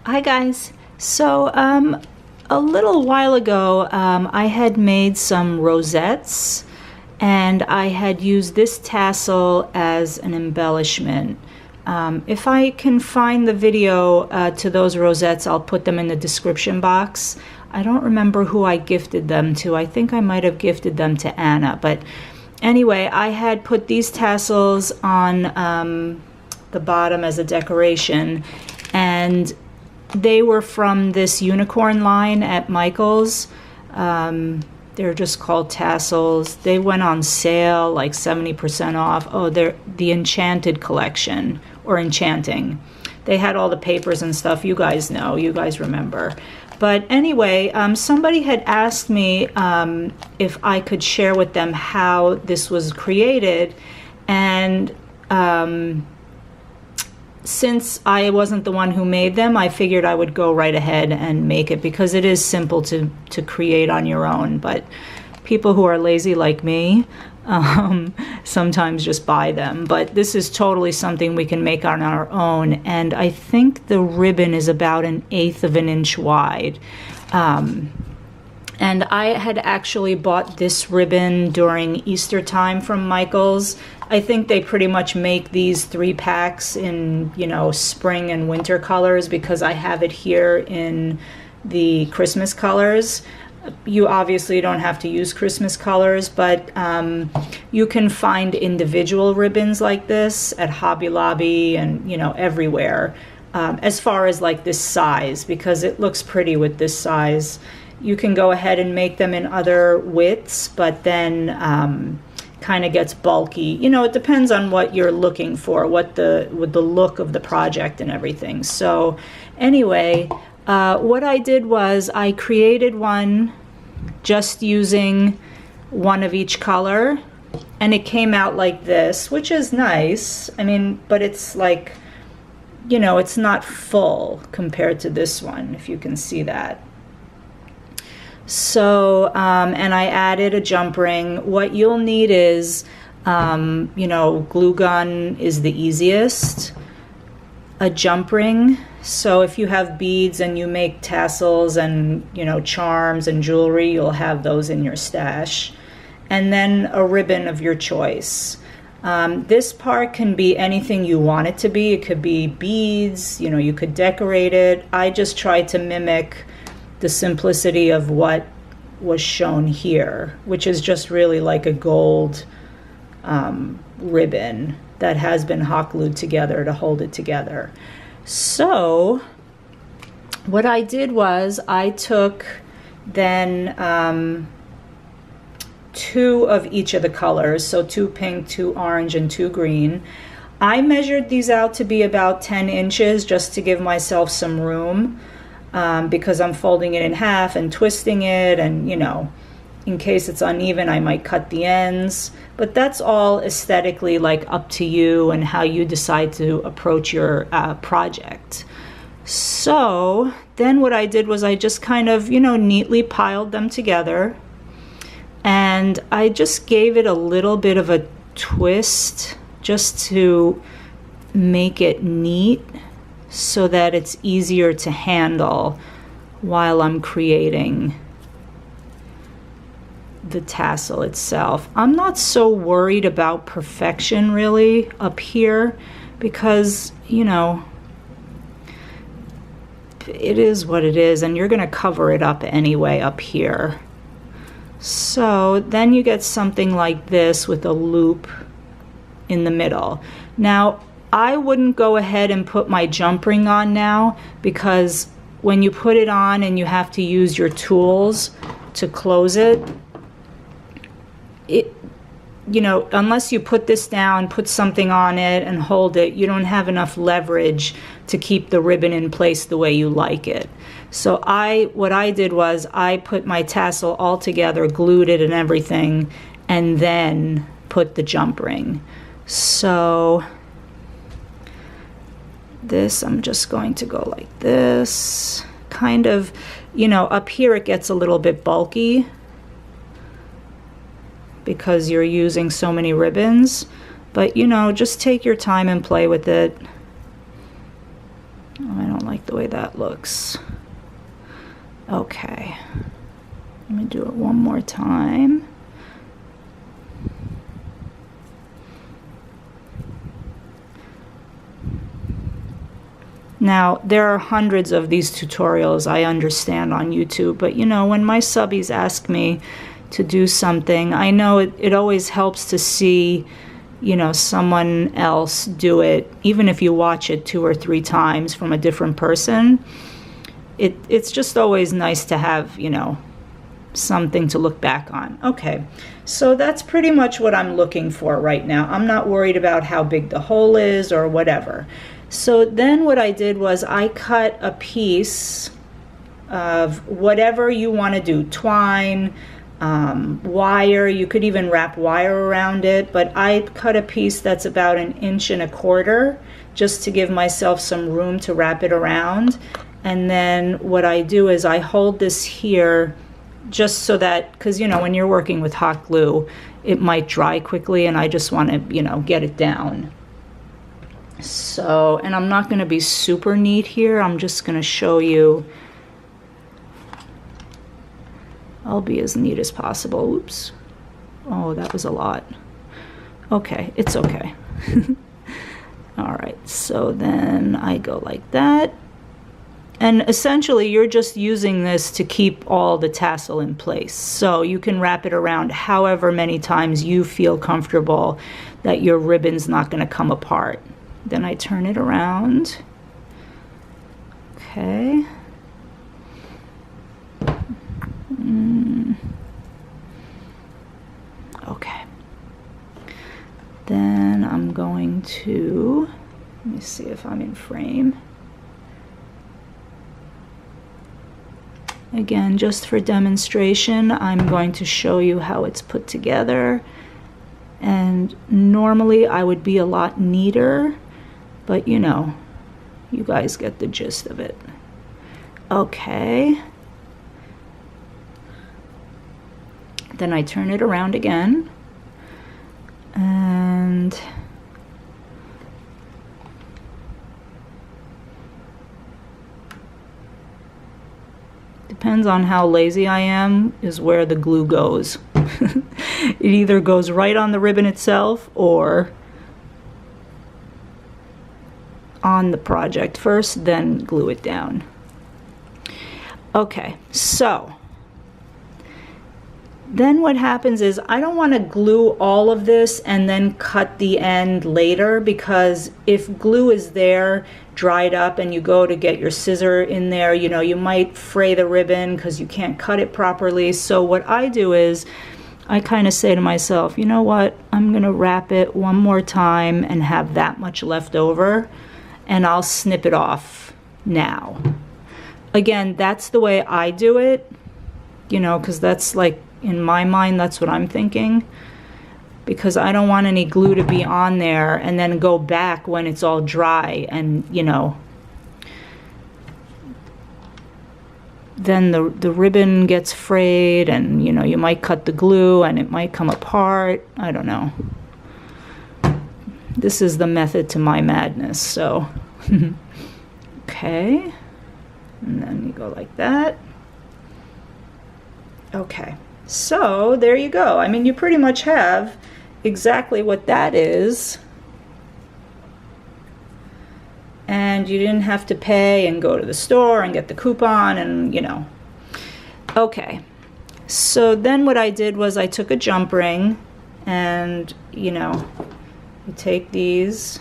Hi guys. So a little while ago I had made some rosettes and I had used this tassel as an embellishment. If I can find the video to those rosettes, I'll put them in the description box. I don't remember who I gifted them to. I think I might have gifted them to Anna, but anyway, I had put these tassels on the bottom as a decoration, and they were from this unicorn line at Michael's. They're just called Tassels. They went on sale like 70% off. Oh, they're the Enchanted collection, or Enchanting. They had all the papers and stuff. You guys know, you guys remember. But anyway, somebody had asked me if I could share with them how this was created, and since I wasn't the one who made them, I figured I would go right ahead and make it, because it is simple to create on your own. But people who are lazy like me sometimes just buy them. But this is totally something we can make on our own. And I think the ribbon is about 1/8 of an inch wide. And I had actually bought this ribbon during Easter time from Michael's. I think they pretty much make these 3 packs in, you know, spring and winter colors, because I have it here in the Christmas colors. You obviously don't have to use Christmas colors, but you can find individual ribbons like this at Hobby Lobby and, you know, everywhere, as far as like this size, because it looks pretty with this size. You can go ahead and make them in other widths, but then kind of gets bulky. You know, it depends on what you're looking for, with the look of the project and everything. So anyway, what I did was I created one just using one of each color, and it came out like this, which is nice. I mean, but it's like, you know, it's not full compared to this one, if you can see that. So, and I added a jump ring. What you'll need is, you know, glue gun is the easiest. A jump ring. So if you have beads and you make tassels and, you know, charms and jewelry, you'll have those in your stash. And then a ribbon of your choice. This part can be anything you want it to be. It could be beads, you know, you could decorate it. I just tried to mimic the simplicity of what was shown here, which is just really like a gold ribbon that has been hot glued together to hold it together. So what I did was I took then 2 of each of the colors, so 2 pink, 2 orange, and 2 green. I measured these out to be about 10 inches just to give myself some room. Because I'm folding it in half and twisting it, and, you know, in case it's uneven, I might cut the ends. But that's all aesthetically like up to you and how you decide to approach your project. So then what I did was I just kind of, you know, neatly piled them together, and I just gave it a little bit of a twist just to make it neat, so that it's easier to handle while I'm creating the tassel itself. I'm not so worried about perfection really up here, because, you know, it is what it is, and you're gonna cover it up anyway up here. So then you get something like this with a loop in the middle. Now, I wouldn't go ahead and put my jump ring on now, because when you put it on and you have to use your tools to close it, you know, unless you put this down, put something on it and hold it, you don't have enough leverage to keep the ribbon in place the way you like it. So what I did was I put my tassel all together, glued it and everything, and then put the jump ring. So this, I'm just going to go like this, kind of, you know, up here it gets a little bit bulky because you're using so many ribbons, but, you know, just take your time and play with it. I don't like the way that looks. Okay. Let me do it one more time. Now, there are hundreds of these tutorials, I understand, on YouTube, but you know, when my subbies ask me to do something, I know it always helps to see, you know, someone else do it, even if you watch it 2 or 3 times from a different person. It's just always nice to have, you know, something to look back on. Okay, so that's pretty much what I'm looking for right now. I'm not worried about how big the hole is or whatever. So then what I did was I cut a piece of whatever you want to do, twine, wire. You could even wrap wire around it, but I cut a piece that's about 1 1/4 inches just to give myself some room to wrap it around. And then what I do is I hold this here just so that, because you know, when you're working with hot glue, it might dry quickly, and I just want to, you know, get it down. So, and I'm not going to be super neat here. I'm just going to show you. I'll be as neat as possible. Oops. Oh, that was a lot. Okay, it's okay. All right, so then I go like that. And essentially, you're just using this to keep all the tassel in place. So you can wrap it around however many times you feel comfortable that your ribbon's not going to come apart. Then I turn it around. Okay. Okay. Then I'm going to, let me see if I'm in frame. Again, just for demonstration, I'm going to show you how it's put together. And normally I would be a lot neater, but you know, you guys get the gist of it. Okay. Then I turn it around again. And depends on how lazy I am is where the glue goes. It either goes right on the ribbon itself or on the project first, then glue it down. Okay, so then what happens is I don't want to glue all of this and then cut the end later, because if glue is there dried up and you go to get your scissor in there, you know, you might fray the ribbon because you can't cut it properly. So what I do is I kind of say to myself, you know what, I'm gonna wrap it one more time and have that much left over, and I'll snip it off now. Again, that's the way I do it, you know, because that's like, in my mind, that's what I'm thinking, because I don't want any glue to be on there and then go back when it's all dry, and you know, then the ribbon gets frayed, and you know, you might cut the glue and it might come apart. I don't know. This is the method to my madness. So okay, and then you go like that. Okay, so there you go. I mean, you pretty much have exactly what that is, and you didn't have to pay and go to the store and get the coupon, and you know. Okay, so then what I did was I took a jump ring, and you know, you take these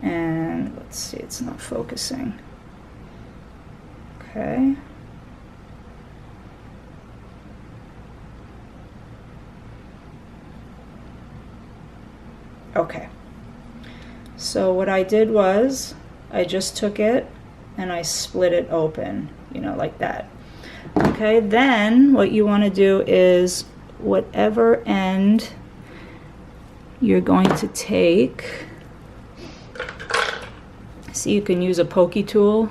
and let's see, it's not focusing. Okay. Okay. So what I did was I just took it and I split it open, you know, like that. Okay, then what you want to do is whatever end you're going to take, see, you can use a pokey tool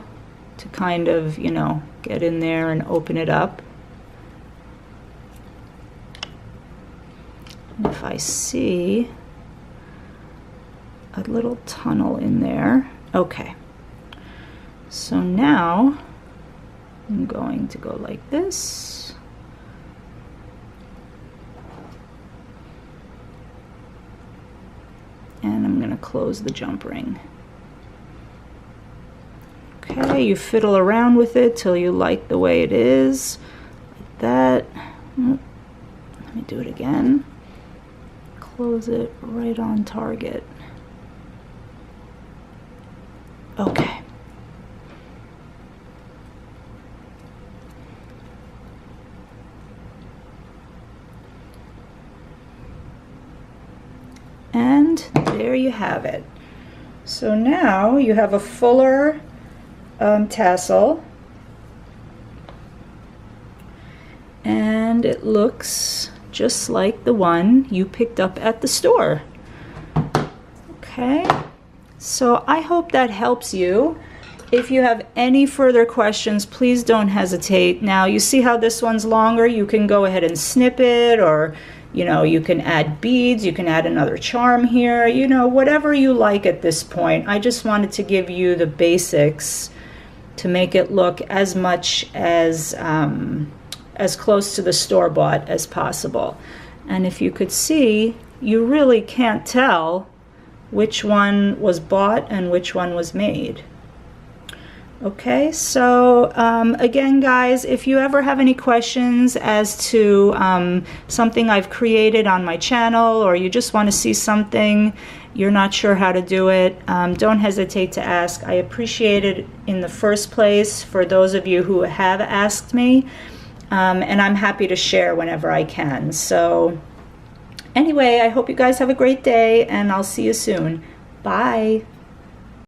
to kind of, you know, get in there and open it up. And if I see, a little tunnel in there. Okay, so now I'm going to go like this. And I'm going to close the jump ring. Okay, you fiddle around with it till you like the way it is, like that. Let me do it again. Close it right on target. Okay. And there you have it. So now you have a fuller tassel, and it looks just like the one you picked up at the store. Okay, so I hope that helps you. If you have any further questions, please don't hesitate. Now you see how this one's longer? You can go ahead and snip it, or you know, you can add beads, you can add another charm here, you know, whatever you like at this point. I just wanted to give you the basics to make it look as much as close to the store-bought as possible. And if you could see, you really can't tell which one was bought and which one was made. Okay, so again, guys, if you ever have any questions as to something I've created on my channel, or you just want to see something, you're not sure how to do it, don't hesitate to ask. I appreciate it in the first place for those of you who have asked me, and I'm happy to share whenever I can. So anyway, I hope you guys have a great day, and I'll see you soon. Bye.